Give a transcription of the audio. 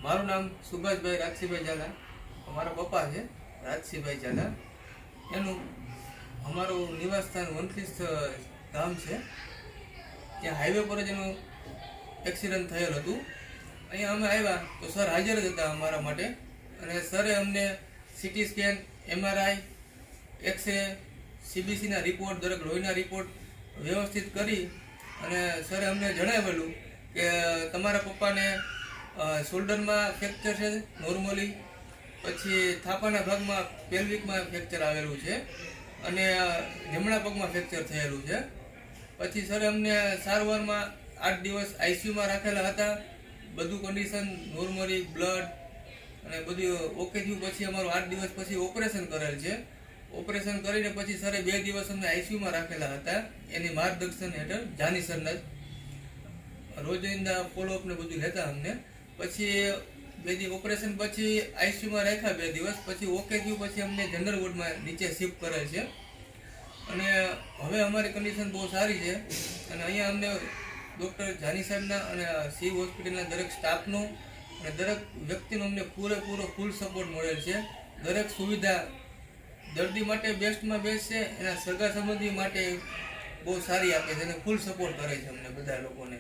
મારું નામ સુભાષભાઈ રાજસીભાઈ ઝાલા, અમારા પપ્પા છે રાજસીભાઈ ઝાલા. એનું અમારું નિવાસ સ્થાન વનખીસ ધામ છે. ત્યાં હાઈવે પર જ એનું એક્સિડન્ટ થયેલ હતું. અહીંયા અમે આવ્યા તો સર હાજર જ હતા અમારા માટે, અને સરે અમને સીટી સ્કેન, MRI, એક્સરે, CBCના રિપોર્ટ, દરેક લોહીના રિપોર્ટ વ્યવસ્થિત કરી અને સરે અમને જણાવેલું કે તમારા પપ્પાને શોલ્ડરમાં ફ્રેક્ચર છે નોર્મલી, પછી થાપાના ભાગમાં પેલ્વિકમાં ફ્રેક્ચર આવેલું છે અને જમણા પગમાં ફ્રેક્ચર થયેલું છે. પછી સર અમને સારવારમાં 8 દિવસ ICUમાં રાખેલા હતા. બધું કન્ડિશન નોર્મલી, બ્લડ અને બધું ઓકે થયું. પછી અમારું 8 દિવસ પછી ઓપરેશન કરેલ છે. ઓપરેશન કરીને પછી સરે 2 દિવસ અમને ICUમાં રાખેલા હતા એની માર્ગદર્શન હેઠળ. જાની સરના રોજિંદા ફોલોઅપ ને બધું લેતા અમને. પછી 2 દિવસ ઓપરેશન પછી ICUમાં રાખ્યા 2 દિવસ. પછી ઓકે થયું પછી અમને જનરલ વોર્ડમાં નીચે શિફ્ટ કરેલ છે અને હવે અમારી કન્ડિશન બહુ સારી છે. અને અહીંયા અમને ડૉક્ટર જાની સાહેબના અને સિવિલ હોસ્પિટલના દરેક સ્ટાફનો અને દરેક વ્યક્તિનો અમને પૂરેપૂરો ફૂલ સપોર્ટ મળેલ છે. દરેક સુવિધા દર્દી માટે બેસ્ટમાં બેસ્ટ છે, એના સગા સંબંધી માટે બહુ સારી આપે છે અને ફૂલ સપોર્ટ કરે છે અમને બધા લોકોને.